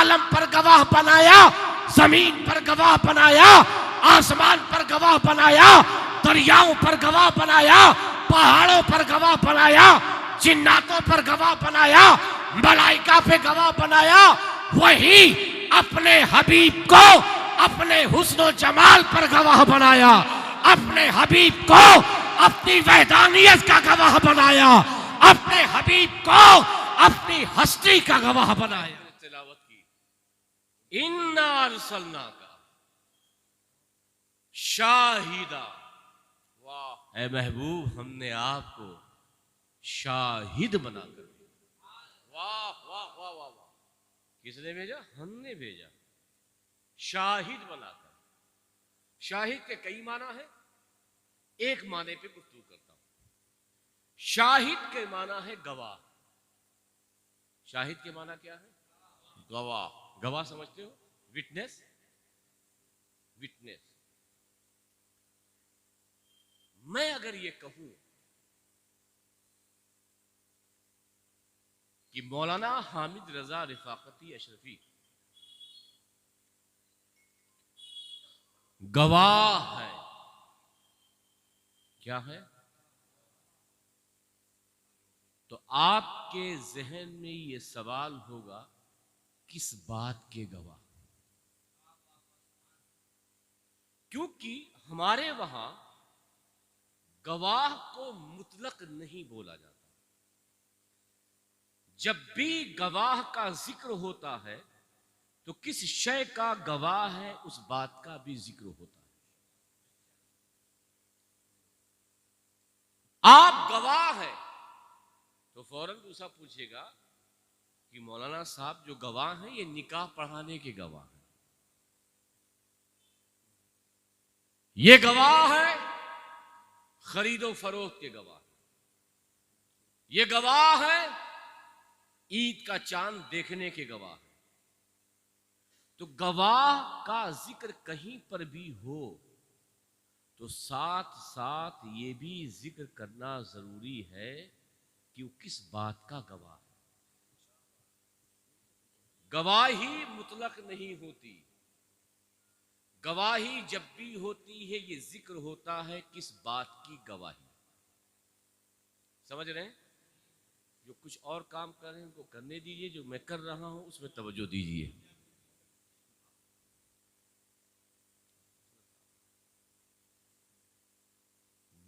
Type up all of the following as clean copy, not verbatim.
आलम पर गवाह बनाया, जमीन पर गवाह बनाया, आसमान पर गवाह बनाया, दरियाओं पर गवाह बनाया, पहाड़ों पर गवाह बनाया, जिन्नातों पर गवाह बनाया, मलाइका पे गवाह बनाया। वही अपने हबीब को अपने हुस्न जमाल पर गवाह बनाया, अपने हबीब को अपनी वहदानियत का गवाह बनाया, अपने हबीब को अपनी हस्ती का गवाह बनाया। तिलावत की इन्ना अरसलना का शाहिदा, वाह ऐ महबूब हमने आपको शाहिद बनाकर भेजा। वाह वाह वाह वाह वाह, किसने भेजा? हमने भेजा, शाहिद बनाकर। शाहिद के कई माना है, एक माने पे गुफ्तगू करता हूं। शाहिद के माना है गवाह। शाहिद के माना क्या है? गवाह। गवाह समझते हो? विटनेस। विटनेस। मैं अगर ये कहूं कि मौलाना हामिद रजा रिफाकती अशरफी गवाह है, क्या है? तो आपके जहन में यह सवाल होगा, किस बात के गवाह? क्योंकि हमारे वहां गवाह को मुतलक नहीं बोला जाता। जब भी गवाह का जिक्र होता है तो किस शय का गवाह है उस बात का भी जिक्र होता है। आप गवाह हैं तो फौरन दूसरा पूछेगा कि मौलाना साहब जो गवाह हैं ये निकाह पढ़ाने के गवाह हैं, ये गवाह है खरीदो फरोख्त के गवाह, ये गवाह है ईद का चांद देखने के गवाह। तो गवाह का जिक्र कहीं पर भी हो तो साथ साथ ये भी जिक्र करना जरूरी है कि वो किस बात का गवाह है। गवाही मुतलक नहीं होती, गवाही जब भी होती है ये जिक्र होता है किस बात की गवाही। समझ रहे हैं? जो कुछ और काम कर रहे हैं उनको करने दीजिए, जो मैं कर रहा हूं उसमें तवज्जो दीजिए।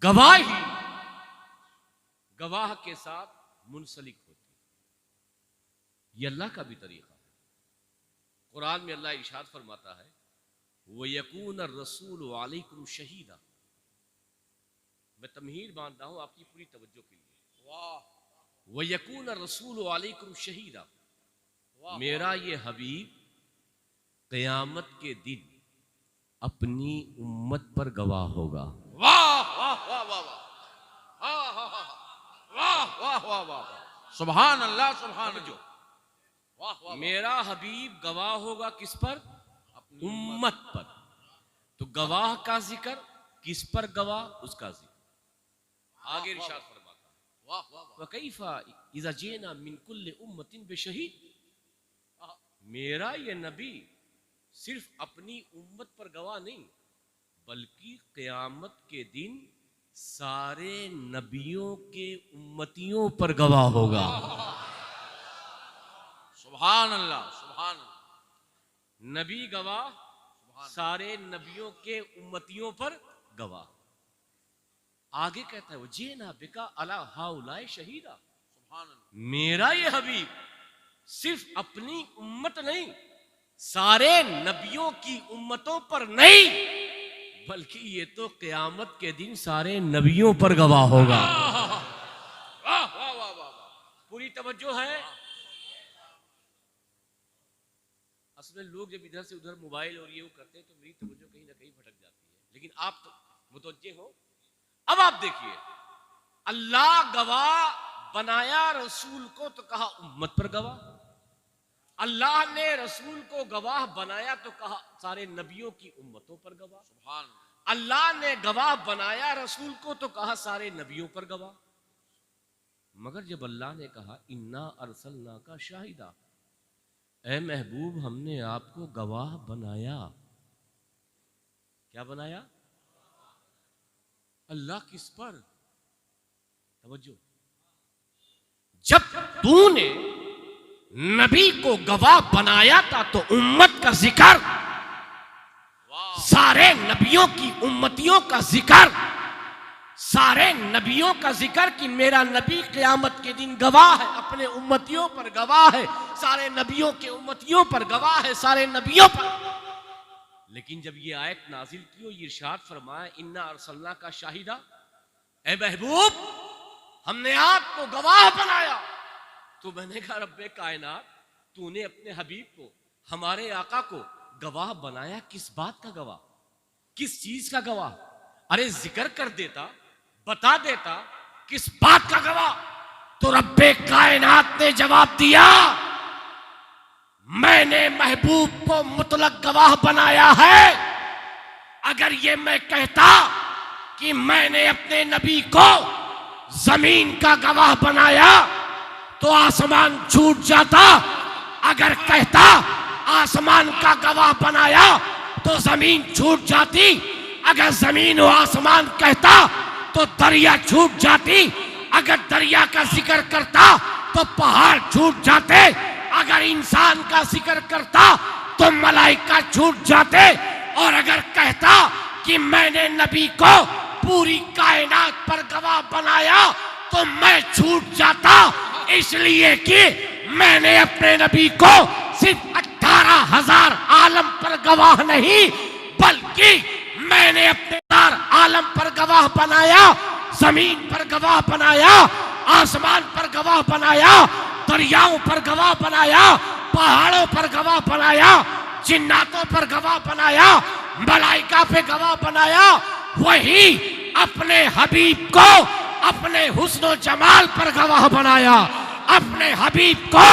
गवाही गवाह के साथ मुंसलिक होती है, यह अल्लाह का भी तरीका है। कुरान में अल्लाह इरशाद फरमाता है, वयकून रसूल अलैकुम शहीदा। मैं तमहीद बांध रहा हूं आपकी पूरी तवज्जो के लिए। वाह। वयकून रसूल अलैकुम शहीदा, मेरा ये हबीब क़यामत के दिन अपनी उम्मत पर गवाह होगा। वाह वाह वाह वाह वाह वाह वाह वाह वाह, सुभान अल्लाह सुभान अल्लाह। वाह, मेरा हबीब गवाह होगा किस पर? अपनी उम्मत पर। तो गवाह का जिक्र किस पर गवाह? उसका जिक्र आगे इरशाद फरमाता है, वाह वाह, वकैफा इज़ा जीना मिन कुल्ली उम्मतिन बिशहीद। मेरा ये नबी सिर्फ अपनी उम्मत पर गवाह नहीं बल्कि क़यामत के दिन सारे नबियों के उम्मतियों पर गवाह होगा। सुभान अल्लाह सुभान अल्लाह। नबी गवाह, सारे नबियों के उम्मतियों पर गवाह। आगे कहता है, वो जेना बिका अला हाउलाए शहीदा। सुभान अल्लाह। मेरा ये हबीब सिर्फ अपनी उम्मत नहीं, सारे नबियों की उम्मतों पर नहीं बल्कि ये तो क़यामत के दिन सारे नबियों पर गवाह होगा। वाह वाह वाह वाह, पूरी तवज्जो है। असल में लोग जब इधर से उधर मोबाइल और ये वो करते हैं तो मेरी तवज्जो कहीं ना कहीं भटक जाती है, लेकिन आप तो मुतवज्जे हो। अब आप देखिए, अल्लाह गवाह बनाया रसूल को तो कहा उम्मत पर गवाह, अल्लाह ने रसूल को गवाह बनाया तो कहा सारे नबियों की उम्मतों पर गवाह। सुभान अल्लाह ने गवाह बनाया रसूल को तो कहा सारे नबियों पर गवाह। मगर जब अल्लाह ने कहा इन्ना अरसलना का शाहिदा, ए महबूब हमने आपको गवाह बनाया। क्या बनाया? अल्लाह किस पर? तवज्जो। जब तूने नबी को गवाह बनाया था तो उम्मत का जिक्र, सारे नबियों की उम्मतियों का जिक्र, सारे नबियों का जिक्र कि मेरा नबी क़यामत के दिन गवाह है, अपने उम्मतियों पर गवाह है, सारे नबियों के उम्मतियों पर गवाह है, सारे नबियों पर। लेकिन जब ये आयत नाजिल की और इरशाद फरमाया इन्ना अरसलना का शाहिदा, ए महबूब हमने आपको गवाह बनाया, तो मैंने कहा रब्बे कायनात तूने अपने हबीब को, हमारे आका को गवाह बनाया किस बात का गवाह, किस चीज का गवाह? अरे जिक्र कर देता, बता देता किस बात का गवाह। तो रब्बे कायनात ने जवाब दिया मैंने महबूब को मुतलक गवाह बनाया है। अगर ये मैं कहता कि मैंने अपने नबी को जमीन का गवाह बनाया तो आसमान छूट जाता। अगर कहता आसमान का गवाह बनाया तो जमीन छूट जाती। अगर जमीन और आसमान कहता तो दरिया छूट जाती। अगर दरिया का जिक्र करता तो पहाड़ छूट जाते। अगर इंसान का जिक्र करता तो मलाइका छूट जाते। और अगर कहता कि मैंने नबी को पूरी कायनात पर गवाह बनाया तो मैं छूट जाता, इसलिए कि मैंने अपने नबी को सिर्फ 18,000 आलम पर गवाह नहीं बल्कि मैंने अपने आलम पर गवाह बनाया, जमीन पर गवाह बनाया, आसमान पर गवाह बनाया, दरियाओं पर गवाह बनाया, पहाड़ों पर गवाह बनाया, जिन्नातों पर गवाह बनाया, मलाइका पे गवाह बनाया। वही अपने हबीब को अपने हुस्न जमाल पर गवाह बनाया, अपने हबीब को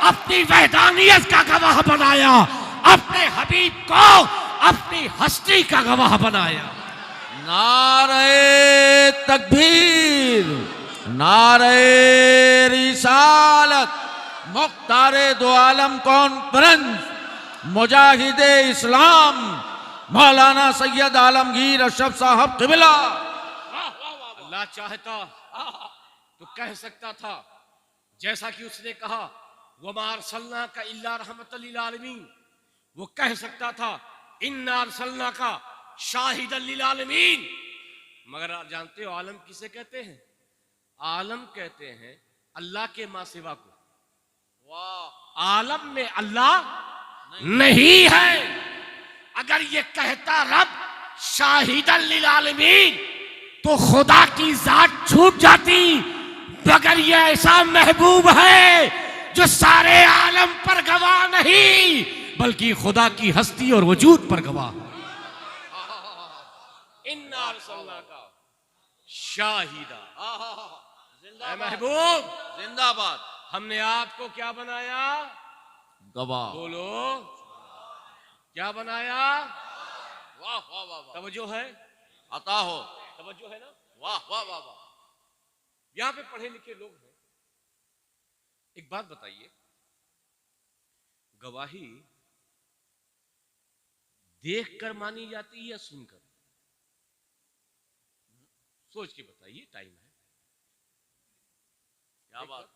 अपनी वहदानियत का गवाह बनाया, अपने हबीब को अपनी हस्ती का गवाह बनाया। नारे तकबीर, नारे रिसालत, मुख्तारे दो आलम कॉन्फ्रेंस, मुजाहिदे इस्लाम मौलाना सैयद आलमगीर अशरफ साहब क़िबला। अल्लाह चाहता तो कह सकता था जैसा कि उसने कहा वमा अरसलना का इल्ला रहमतल लिल आलमीन। वो कह सकता था इन्ना अरसलना का शाहिदन लिल आलमीन। मगर आप जानते हो आलम किसे कहते हैं? आलम कहते हैं अल्लाह के मां सिवा को। वाह, आलम में अल्लाह नहीं है। अगर ये कहता रब शाहिदन लिल आलमीन तो खुदा की जात छूट जाती। मगर ये ऐसा महबूब है जो सारे आलम पर गवाह नहीं बल्कि खुदा की हस्ती और वजूद पर गवाह है। इन्ना अरसलना का शाहिदा, महबूब जिंदाबाद। हमने आपको क्या बनाया? गवाह। बोलो क्या बनाया? वाह वाह वाह वाह, तवज्जो है? अता हो, तवज्जो है ना? वाह वाह वाह वाह। यहां पे पढ़े लिखे लोग हैं। एक बात बताइए, गवाही देखकर मानी जाती है या सुनकर? सोच के बताइए, टाइम है। क्या बात।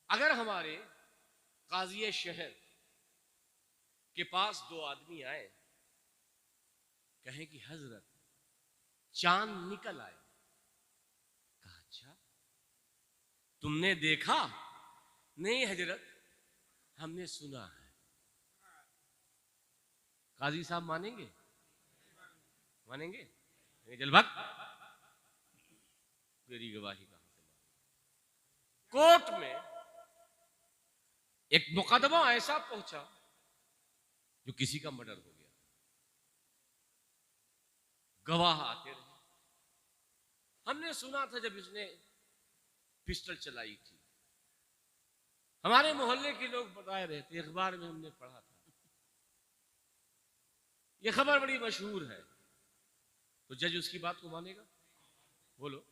अगर हमारे काजी शहर के पास दो आदमी आए, कहें कि हजरत चांद निकल आए। कहा अच्छा तुमने देखा? नहीं हजरत हमने सुना है। काजी साहब मानेंगे? मानेंगे? जल भक्त तेरी गवाही कहां से मानेंगे? कोर्ट में एक मुकदमा ऐसा पहुंचा जो किसी का मर्डर हो गया। गवाह आते रहे। हमने सुना था जब इसने पिस्टल चलाई थी। हमारे मोहल्ले के लोग बता रहे थे, अखबार में हमने पढ़ा था। यह खबर बड़ी मशहूर है। तो जज उसकी बात को मानेगा? बोलो।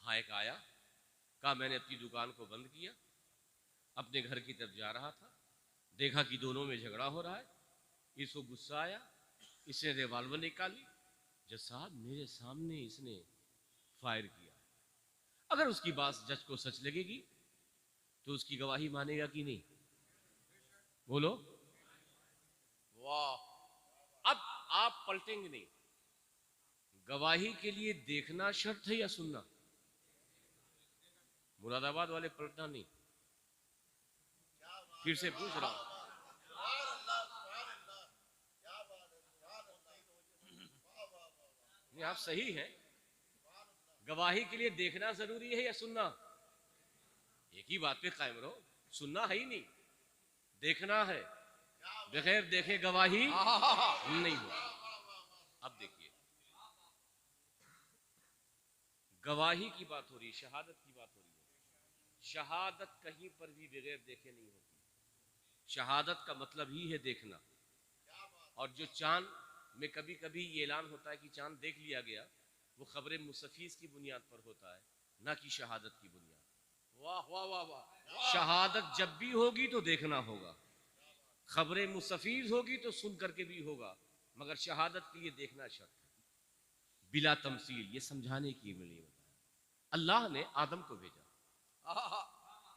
हाँ, एक आया, कहा मैंने अपनी दुकान को बंद किया, अपने घर की तरफ जा रहा था, देखा कि दोनों में झगड़ा हो रहा है। इसको गुस्सा आया, इसने रिवॉल्वर निकाली, जज साहब मेरे सामने इसने फायर किया। अगर उसकी बात जज को सच लगेगी तो उसकी गवाही मानेगा कि नहीं? बोलो। वाह। अब आप पलटेंगे नहीं। गवाही के लिए देखना शर्त है या सुनना? मुरादाबाद वाले पलटना नहीं। फिर से पूछ रहा हूं, आप सही हैं? गवाही के लिए देखना जरूरी है या सुनना? एक ही बात पे कायम रहो। सुनना है ही नहीं, देखना है। बगैर देखे गवाही नहीं हो। अब देखिए, गवाही की बात हो रही है, शहादत की बात हो रही है। शहादत कहीं पर भी बगैर देखे नहीं होती। शहादत का मतलब ही है देखना। और जो चांद में कभी कभी ये ऐलान होता है कि चांद देख लिया गया, वो खबरें मुस्तफीज की बुनियाद पर होता है, ना कि शहादत की बुनियाद। वाह वाह वाह वाह। शहादत जब भी होगी तो देखना होगा, खबरें मुस्तफीज होगी तो सुन करके भी होगा, मगर शहादत के लिए देखना शर्त है, बिला तमसील। ये समझाने की मिली बताया। अल्लाह ने आदम को भेजा,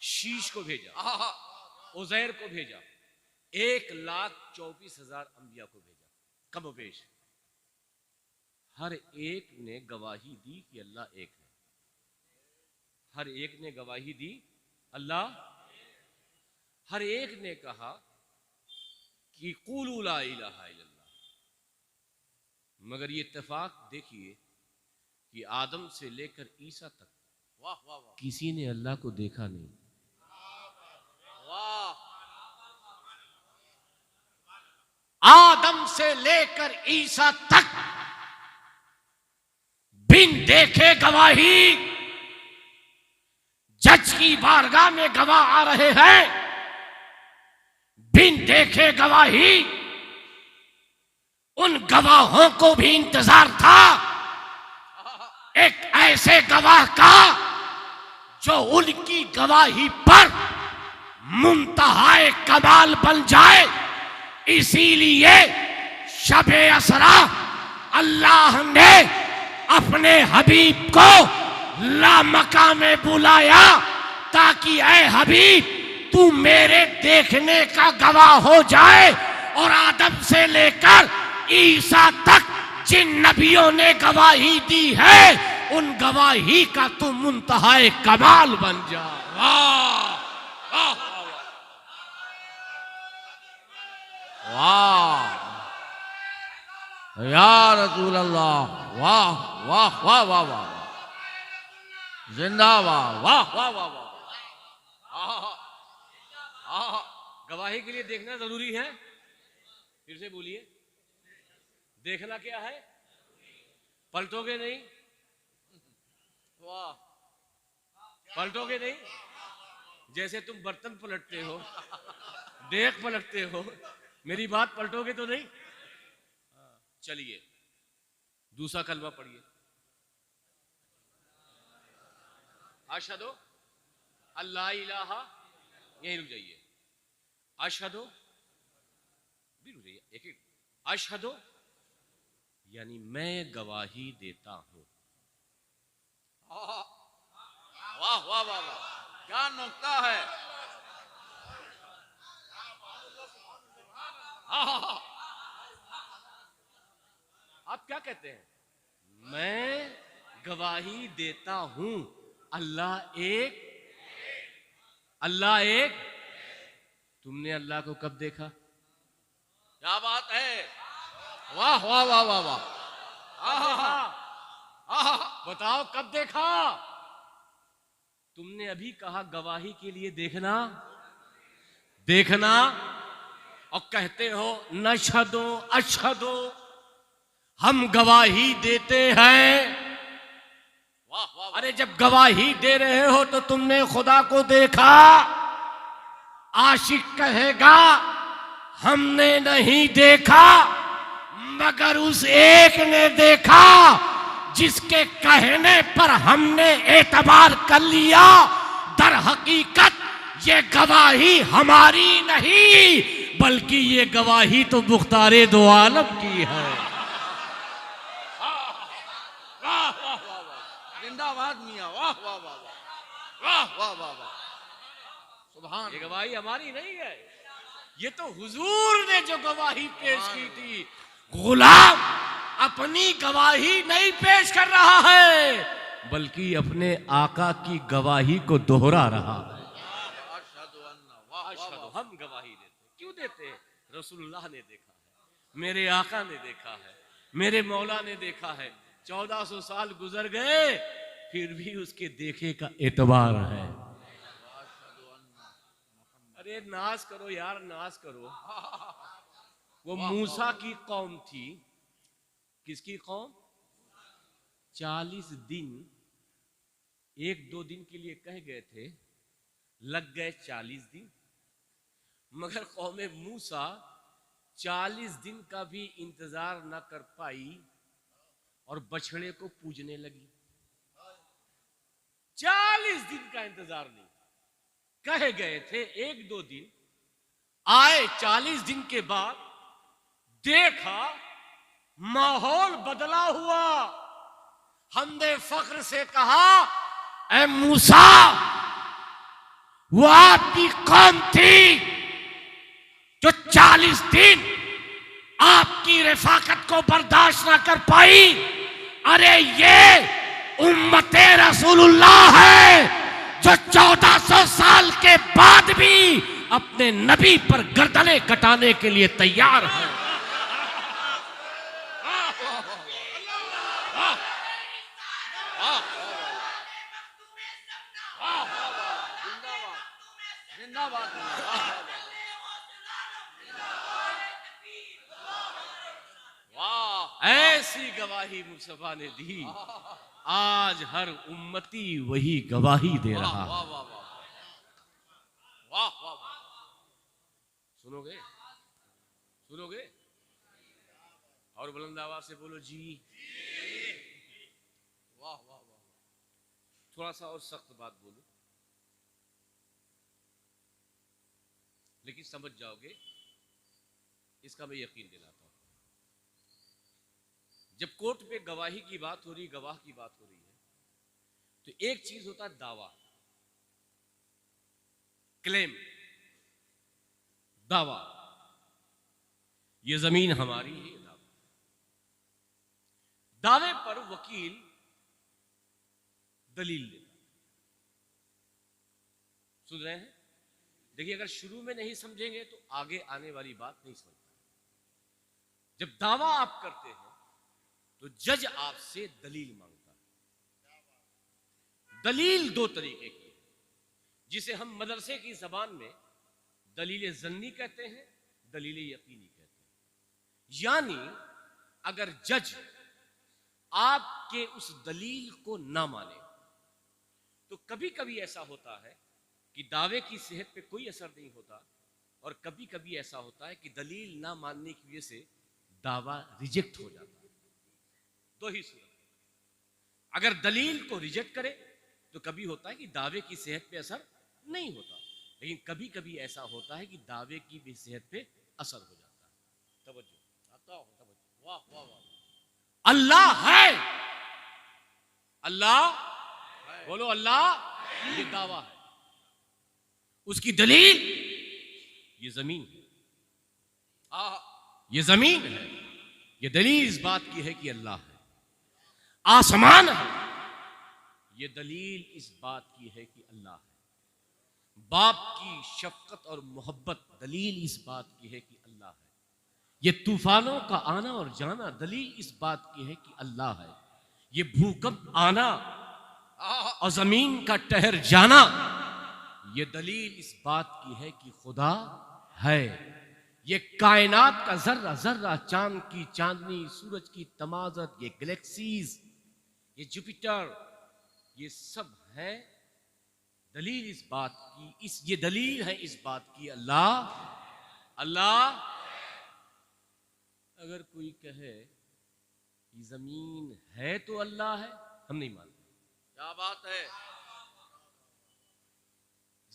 शीश को भेजा, उज़ैर को भेजा, 1,24,000 अंबिया को भेजा। कम पेश हर एक ने गवाही दी कि अल्लाह एक है। हर एक ने गवाही दी अल्लाह। हर एक ने कहा कि क़ुलू ला इलाहा इल्लल्लाह। मगर ये इत्तेफाक देखिए कि आदम से लेकर ईसा तक वाह वाह वाह, किसी ने अल्लाह को देखा नहीं। वाह। आदम से लेकर ईसा तक बिन देखे गवाही। जज की बारगाह में गवाह आ रहे हैं, बिन देखे गवाही। उन गवाहों को भी इंतजार था एक ऐसे गवाह का जो उनकी गवाही पर मुंतहाए कमाल बन जाए। इसीलिए शबे असरा अल्लाह ने अपने हबीब को लामका में बुलाया ताकि ऐ हबीब तू मेरे देखने का गवाह हो जाए। और आदम से लेकर ईसा तक जिन नबियों ने गवाही दी है, उन गवाही का तू मुंतहाए कमाल बन जा। वाह वाह या रसूल अल्लाह। वाह वाह वाह वाह वाह, जिंदाबाद। वाह वाह वाह वाह। गवाही के लिए देखना जरूरी है। फिर से बोलिए, देखना क्या है? पलटोगे नहीं? वाह, पलटोगे नहीं? जैसे तुम बर्तन पलटते हो, देख पलटते हो, मेरी बात पलटोगे तो नहीं? चलिए दूसरा कलमा पढ़िए। अशहदु अल्ला इलाहा, यहीं रुक जाइए। अशहदु भी रुक जाइए, एक एक। अशहदु यानी मैं गवाही देता हूं। वाह वाह वाह वाह, क्या नुक्ता है। आप क्या कहते हैं? मैं गवाही देता हूं अल्लाह एक। अल्लाह एक। तुमने अल्लाह को कब देखा? क्या बात है। वाह वाह वाह वाह वाह। बताओ कब देखा? तुमने अभी कहा गवाही के लिए देखना, देखना, और कहते हो नशहदु अशहदु, हम गवाही देते हैं। वाह वाह। अरे जब गवाही दे रहे हो तो तुमने खुदा को देखा? आशिक कहेगा हमने नहीं देखा, मगर उस एक ने देखा जिसके कहने पर हमने एतबार कर लिया। दर हकीकत ये गवाही हमारी नहीं बल्कि ये गवाही तो मुख्तारे दो आलम की है। वाह वाह वाह वाह, जिंदाबाद मियां, वाह वाह वाह वाह वाह वाह वाह, सुभान। ये गवाही हमारी नहीं है, ये तो हुजूर ने जो गवाही पेश की थी। गुलाम अपनी गवाही नहीं पेश कर रहा है बल्कि अपने आका की गवाही को दोहरा रहा है। हम गवाही देते, क्यों देते? रसूलुल्लाह ने देखा है, मेरे आका ने देखा है, मेरे मौला ने देखा है। 1400 साल गुजर गए फिर भी उसके देखे का एतबार है। अरे नाज करो यार, नाज करो। वो मूसा की कौम थी, किसकी कौम? 40 दिन, 1-2 दिन के लिए कह गए थे, लग गए 40 दिन। मगर कौम मूसा 40 दिन का भी इंतजार न कर पाई और बछड़े को पूजने लगी। 40 दिन का इंतजार नहीं, कहे गए थे 1-2 दिन, आए 40 दिन के बाद, देखा माहौल बदला हुआ। हमने फख्र से कहा, ऐ मूसा, वो आपकी कौम थी जो 40 दिन आपकी रिफाकत को बर्दाश्त ना कर पाई। अरे ये उम्मते रसूलुल्लाह है जो 1400 साल के बाद भी अपने नबी पर गर्दनें कटाने के लिए तैयार है। ऐसी गवाही मुस्तफा ने दी, आज हर उम्मती वही गवाही दे रहा है। वाह वाह वाह वाह वाह वाह, सुनोगे? सुनोगे? और बुलंद आवाज से बोलो जी। वाह वाह वाह। थोड़ा सा और सख्त बात बोलो, लेकिन समझ जाओगे, इसका मैं यकीन दिलाता हूं। जब कोर्ट में गवाही की बात हो रही, गवाह की बात हो रही है, तो एक चीज होता है दावा, क्लेम, दावा, ये जमीन हमारी है, ये दावा। दावे पर वकील दलील देता। सुन रहे हैं? देखिए, अगर शुरू में नहीं समझेंगे तो आगे आने वाली बात नहीं समझ पाएंगे। जब दावा आप करते हैं तो जज आपसे दलील मांगता है। दलील 2 तरीके की है, जिसे हम मदरसे की जबान में दलील जन्नी कहते हैं, दलील यकीनी कहते हैं। यानी अगर जज आपके उस दलील को ना माने तो कभी कभी ऐसा होता है कि दावे की सेहत पे कोई असर नहीं होता, और कभी कभी ऐसा होता है कि दलील ना मानने की वजह से दावा रिजेक्ट हो जाता है। 2 ही सूरत। अगर दलील को रिजेक्ट करे तो कभी होता है कि दावे की सेहत पे असर नहीं होता, लेकिन कभी कभी ऐसा होता है कि दावे की भी सेहत पे असर हो जाता है। तवज्जो, तवज्जो। वाह वाह वाह। अल्लाह है, अल्लाह, बोलो अल्लाह, ये दावा है। उसकी दलील ये जमीन है, ये जमीन है, ये दलील इस बात की है कि अल्लाह है। आसमान है, ये दलील इस बात की है कि अल्लाह है। बाप की शफकत और मोहब्बत दलील इस बात की है कि अल्लाह है। ये तूफानों का आना और जाना दलील इस बात की है कि अल्लाह है। ये भूकंप आना और जमीन का टहर जाना, ये दलील इस बात की है कि खुदा है। ये कायनात का जर्रा जर्रा, चांद की चांदनी, सूरज की तमाजत, ये गैलेक्सीज, ये जुपिटर, ये सब है दलील इस बात की, ये दलील है इस बात की अल्लाह, अल्लाह। अगर कोई कहे कि जमीन है तो अल्लाह है, हम नहीं मानते। क्या बात है।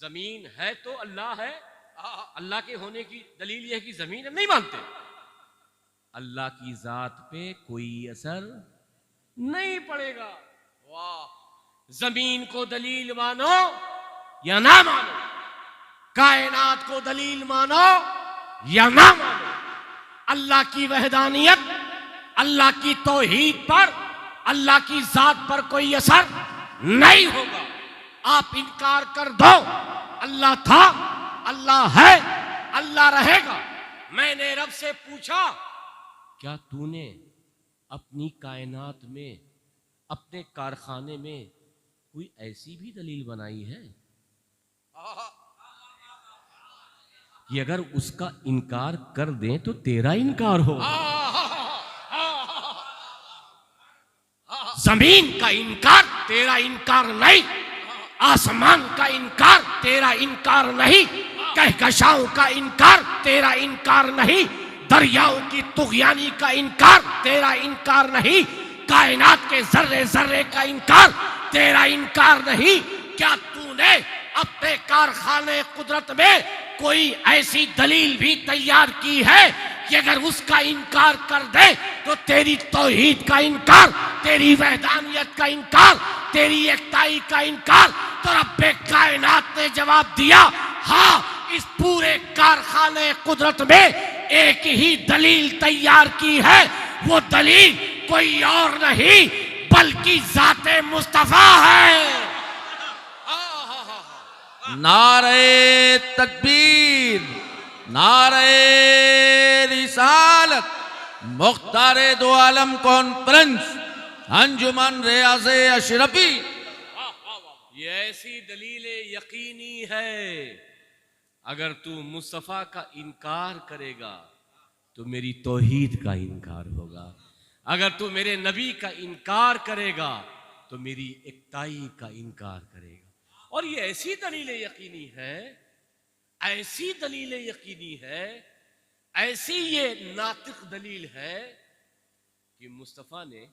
जमीन है तो अल्लाह है, अल्लाह के होने की दलील यह है कि जमीन है, नहीं मानते। अल्लाह की जात पे कोई असर नहीं पड़ेगा। वाह जमीन को दलील मानो या ना मानो, कायनात को दलील मानो या ना मानो, अल्लाह की वहदानियत, अल्लाह की तौहीद पर, अल्लाह की जात पर कोई असर नहीं होगा। आप इनकार कर दो, अल्लाह था, अल्लाह है, अल्लाह रहेगा। मैंने रब से पूछा, क्या तूने अपनी कायनात में, अपने कारखाने में कोई ऐसी भी दलील बनाई है कि अगर उसका इनकार कर दें तो तेरा इनकार हो? जमीन का इनकार तेरा इनकार नहीं, आसमान का इनकार तेरा इनकार नहीं, कहकशाओं का इनकार तेरा इनकार नहीं, दरियाओं की तुगयानी का इनकार तेरा इनकार नहीं, कायनात के जर्रे जर्रे का इनकार तेरा इनकार नहीं। क्या तूने अपने कारखाने कुदरत में कोई ऐसी दलील भी तैयार की है कि अगर उसका इनकार कर दे तो तेरी तौहीद का इनकार, तेरी वहदानियत का इनकार, तेरी एकताई का इनकार? तो रब्बे कायनात ने जवाब दिया, हाँ, इस पूरे कारखाने कुदरत में एक ही दलील तैयार की है, वो दलील कोई और नहीं बल्कि जाते मुस्तफा है। नारे तकबीर, नारे रिसालत, मुख्तारे दो आलम कॉन्फ्रेंस, अंजुमन रियाज़े अशरफी। ये ऐसी दलील यकीनी है, अगर तू मुस्तफा का इनकार करेगा तो मेरी तौहीद का इनकार होगा, अगर तू मेरे नबी का इनकार करेगा तो मेरी एकताई का इनकार करेगा। और ये ऐसी दलील यकीनी है, ऐसी दलील यकीनी है, ऐसी ये नातिक दलील है कि मुस्तफ़ा ने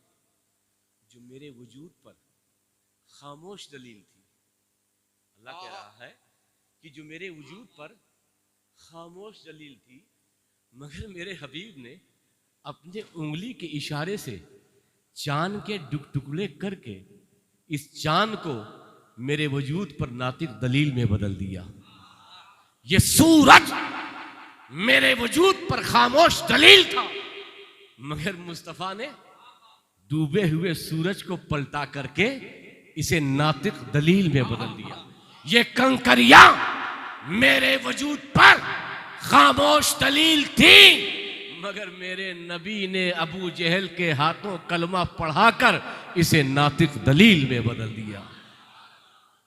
जो मेरे वजूद पर खामोश दलील थी, अल्लाह कह रहा है कि जो मेरे वजूद पर खामोश दलील थी, मगर मेरे हबीब ने अपने उंगली के इशारे से चांद के टुकड़े करके इस चांद को मेरे वजूद पर नातिक दलील में बदल दिया। ये सूरज मेरे वजूद पर खामोश दलील था, मगर मुस्तफा ने डूबे हुए सूरज को पलटा करके इसे नातिक दलील में बदल दिया। ये कंकरियां मेरे वजूद पर खामोश दलील थी, मगर मेरे नबी ने अबू जहल के हाथों कलमा पढ़ाकर इसे नातिक दलील में बदल दिया।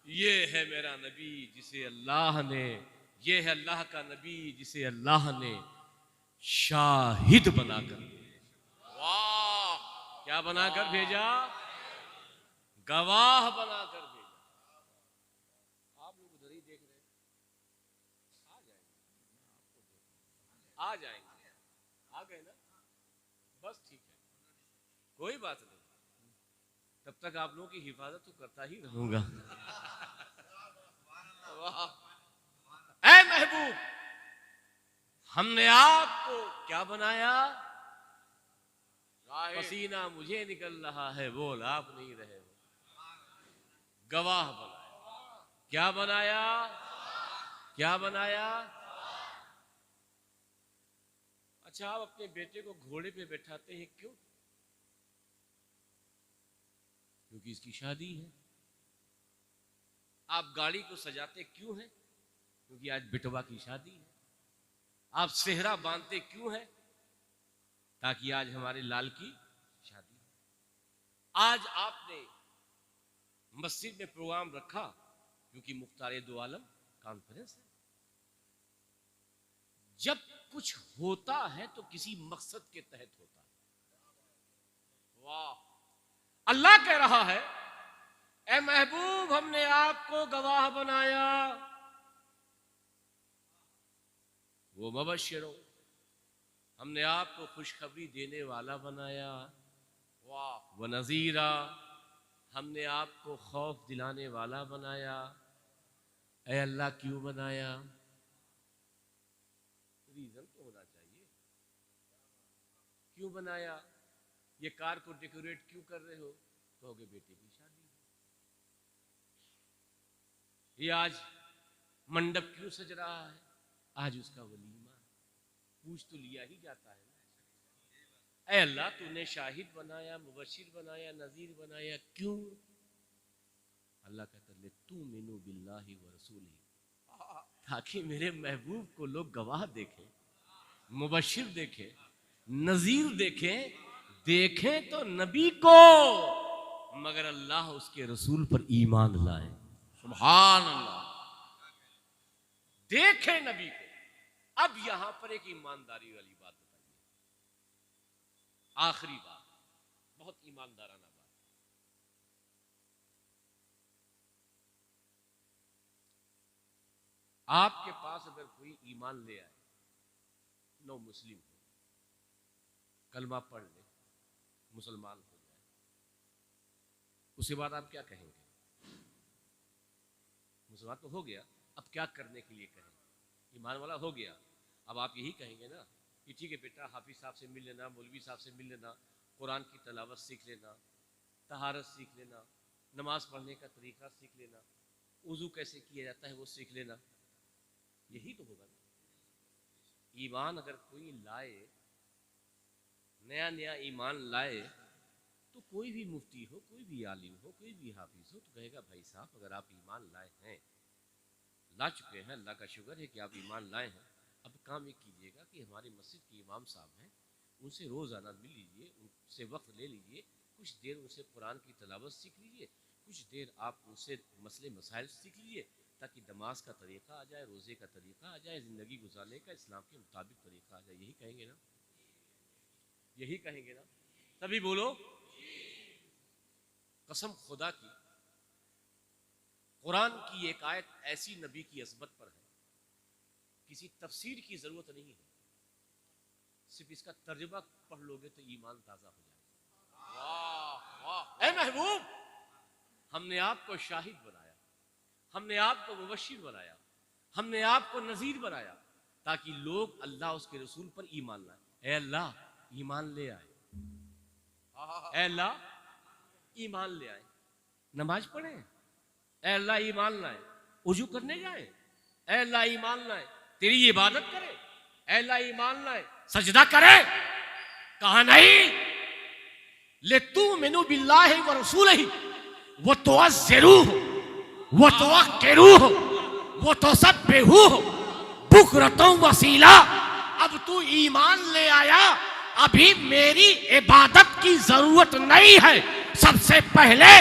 ये है मेरा नबी जिसे अल्लाह ने, ये है अल्लाह का नबी जिसे अल्लाह ने शाहिद बनाकर, वाह, क्या बनाकर भेजा? गवाह बनाकर भेजा। आप लोग उधर ही देख रहे हैं, आ जाएंगे, आ गए ना, बस ठीक है, कोई बात नहीं, तब तक आप लोगों की हिफाजत तो करता ही रहूंगा। ऐ महबूब, हमने आपको क्या बनाया? पसीना मुझे निकल रहा है, बोल आप नहीं रहे हो, गवाह बनाया। क्या बनाया? क्या बनाया? अच्छा, आप अपने बेटे को घोड़े पे बैठाते हैं, क्यों? क्योंकि इसकी शादी है। आप गाड़ी को सजाते क्यों हैं? क्योंकि आज बिटवा की शादी है। आप सेहरा बांधते क्यों है? ताकि आज हमारे लाल की शादी है। आज आपने मस्जिद में प्रोग्राम रखा क्योंकि मुख्तारे दो आलम कॉन्फ्रेंस है। जब कुछ होता है तो किसी मकसद के तहत होता है। वाह, अल्लाह कह रहा है, ए महबूब, हमने आपको गवाह बनाया, वो मबश्शिरो, हमने आपको खुशखबरी देने वाला बनाया, वाह, व नज़ीरा, हमने आपको खौफ दिलाने वाला बनाया, ऐ अल्लाह क्यों बनाया? रीजन तो होना चाहिए, क्यों बनाया? ये कार को डेकोरेट क्यों कर रहे हो? कहोगे बेटे की शादी। ये आज मंडप क्यों सज रहा है? आज उसका वलीमा। पूछ तो लिया ही जाता है ना। ऐ अल्लाह तूने शाहिद बनाया, मुबशिर बनाया, नजीर बनाया, क्यों? अल्लाह कहता ले तू मिनु बिल्लाहि व रसूली, ताकि मेरे महबूब को लोग गवाह देखें, मुबशिर देखें, नजीर देखें। देखें तो नबी को, मगर अल्लाह उसके रसूल पर ईमान लाए। सुभान अल्लाह। देखें नबी को। अब यहां पर एक ईमानदारी वाली बात बताइए, आखिरी बात, बहुत ईमानदाराना बात। आपके पास अगर कोई ईमान ले आए, नो मुस्लिम हो, कलमा पढ़ ले, मुसलमान हो जाए, उसके बाद आप क्या कहेंगे? मुसलमान तो हो गया, अब क्या करने के लिए कहें? ईमान वाला हो गया, अब आप यही कहेंगे ना कि ठीक है बेटा, हाफिज साहब से मिल लेना, मौलवी साहब से मिल लेना, कुरान की तलावत सीख लेना, तहारत सीख लेना, नमाज पढ़ने का तरीका सीख लेना, वुजू कैसे किया जाता है वो सीख लेना। यही तो होगा ना। ईमान अगर कोई लाए, नया नया ईमान लाए, तो कोई भी मुफ्ती हो, कोई भी आलिम हो, कोई भी हाफिज हो, तो कहेगा भाई साहब अगर आप ईमान लाए हैं, ला चुके हैं, अल्लाह का शुक्र है कि आप ईमान लाए हैं, अब काम ये कीजिएगा कि हमारे मस्जिद के इमाम साहब हैं, उनसे रोज़ाना मिल लीजिए, उनसे वक्त ले लीजिए, कुछ देर उनसे कुरान की तलावत सीख लीजिए, कुछ देर आप उनसे मसले मसाइल सीख लीजिए, ताकि नमाज का तरीका आ जाए, रोज़े का तरीका आ जाए, ज़िंदगी गुजारने का इस्लाम के मुताबिक तरीका आ जाए। यही कहेंगे ना? यही कहेंगे ना? तभी बोलो। कसम खुदा की, कुरान की एक आयत ऐसी नबी की अज़मत पर है, किसी तफसीर की जरूरत नहीं है, सिर्फ इसका तर्जुमा पढ़ लोगे तो ईमान ताजा हो जाएगा। वाह वाह। ऐ महबूब, हमने आपको शाहिद बनाया, हमने आपको मुबशिर बनाया, हमने आपको नजीर बनाया, ताकि लोग अल्लाह उसके रसूल पर ईमान लाए। ऐ अल्लाह ईमान ले आए, ऐ अल्लाह ईमान ले आए, नमाज पढ़े, ऐ अल्लाह ईमान लाए, उजू करने जाए, ऐ अल्लाह ईमान लाए, तेरी इबादत करे, ऐ अल्लाह ईमान लाए, सजदा करे। कहा नहीं, ले तू मिनु बिल्लाहि व रसूलिही वो तो जरूर, वो तो केरूह, वो तो सब बेहू बुकरतों वसीला। अब तू ईमान ले आया, अभी मेरी इबादत की जरूरत नहीं है, सबसे पहले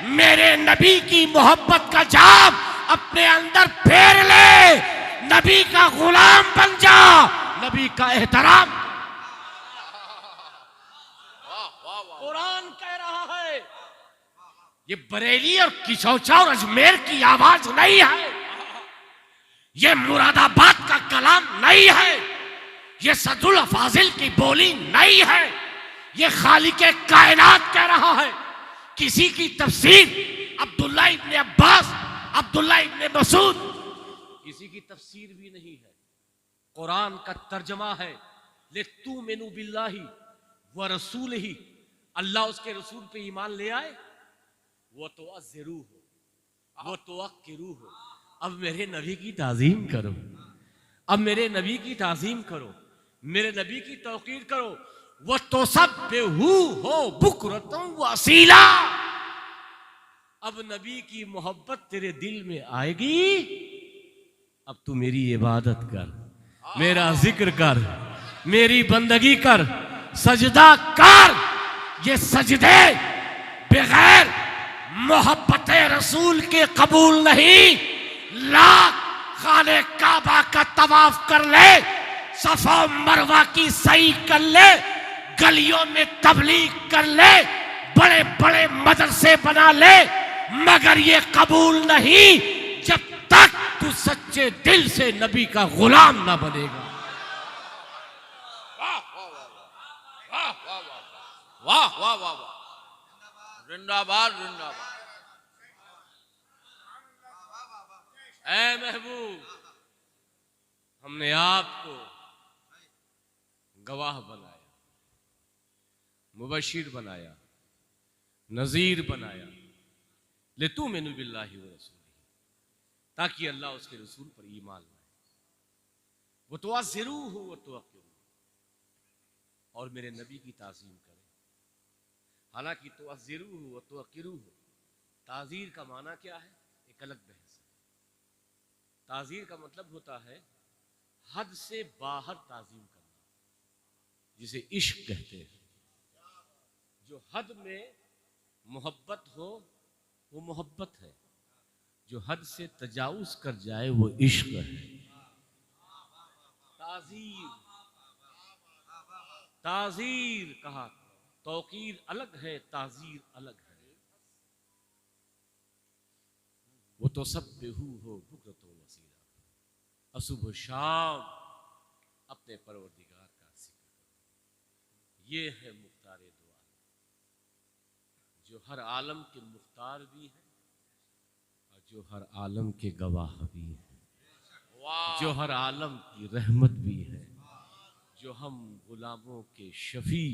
मेरे नबी की मोहब्बत का जाम अपने अंदर फेर ले, नबी का गुलाम बन जा, नबी का एहतराम। कुरान कह रहा है, ये बरेली और किशौचा और अजमेर की आवाज नहीं है, ये मुरादाबाद का कलाम नहीं है, ये सदुल फाजिल की बोली नहीं है, ये खालिके कायनात कह रहा है। किसी की तफसीर अब्दुल्ला इब्ने अब्बास, अब्दुल्ला इब्ने मसूद, किसी की तफसीर भी नहीं है, कुरान का तर्जमा है। ले तू मेनू बिल्लाही व रसूलिही, अल्लाह उसके रसूल पे ईमान ले आए, वो तो अज़रू हो, वो तो अक्किरू हो। अब मेरे नबी की ताज़ीम करो, अब मेरे नबी की ताज़ीम करो, मेरे नबी की तौकीर करो। वो तो सब बेहू हो बुकरतों व असीला। अब नबी की मोहब्बत तेरे दिल में आएगी, अब तू मेरी इबादत कर, मेरा जिक्र कर, मेरी बंदगी कर, सजदा कर। ये सजदे बगैर मोहब्बत रसूल के कबूल नहीं। लाख खाने काबा का तवाफ कर ले, सफा मरवा की सही कर ले, गलियों में तबलीग कर ले, बड़े बड़े मदरसे बना ले, मगर ये कबूल नहीं जब तक तू सच्चे दिल से नबी का गुलाम ना बनेगा। वाह वाह वाह वाह, जिंदाबाद जिंदाबाद। ऐ महबूब, हमने आपको गवाह बनाया, मुबशिर बनाया, नजीर बनाया, लितुमिनु बिल्लाहि व रसूलिही, ताकि अल्लाह उसके रसूल पर ईमान लाए, वो तुअज़्ज़िरूहु व तुवक़्क़िरूहु, और मेरे नबी की ताज़ीम करें। हालांकि तुअज़्ज़िरूहु व तुवक़्क़िरूहु, ताज़ीर का माना क्या है, एक अलग बहस है। ताज़ीर का मतलब होता है हद से बाहर ताज़ीम करना, जिसे इश्क कहते हैं। जो हद में मोहब्बत हो वो मोहब्बत है, जो हद से तजावुज कर जाए वो इश्क है। ताज़ीर, ताज़ीर कहा, तौकीर अलग है, ताज़ीर अलग है। वो तो सब बेहू हो बुकरतो वसीला, असुबह शाम अपने परवरदिगार का जिक्र करो। ये है मुख्तार दो आलम, जो हर आलम के मुख्तार भी है और जो हर आलम के गवाह भी है, जो हर आलम की रहमत भी है, जो हम गुलामों के शफी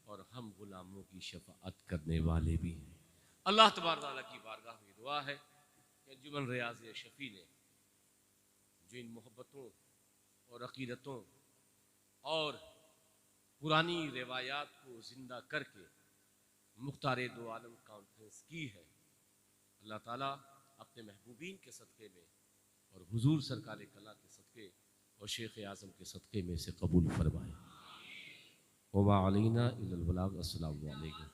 और हम गुलामों की शफाअत करने वाले भी हैं। अल्लाह तबारक व तआला की बारगाह में दुआ है कि अंजुमन रियाज़ शफी ने जो इन मोहब्बतों और अकीदतों और पुरानी रिवायात को ज़िंदा करके मुख्तार दो आलम कॉन्फ्रेंस की है, अल्लाह ताला अपने महबूबीन के सदक़े में और हुजूर सरकार कला के सदक़े और शेख आज़म के सदक़े में से कबूल फरमाए। वमा अलैना इल्लल बलाग। अस्सलामु अलैकुम।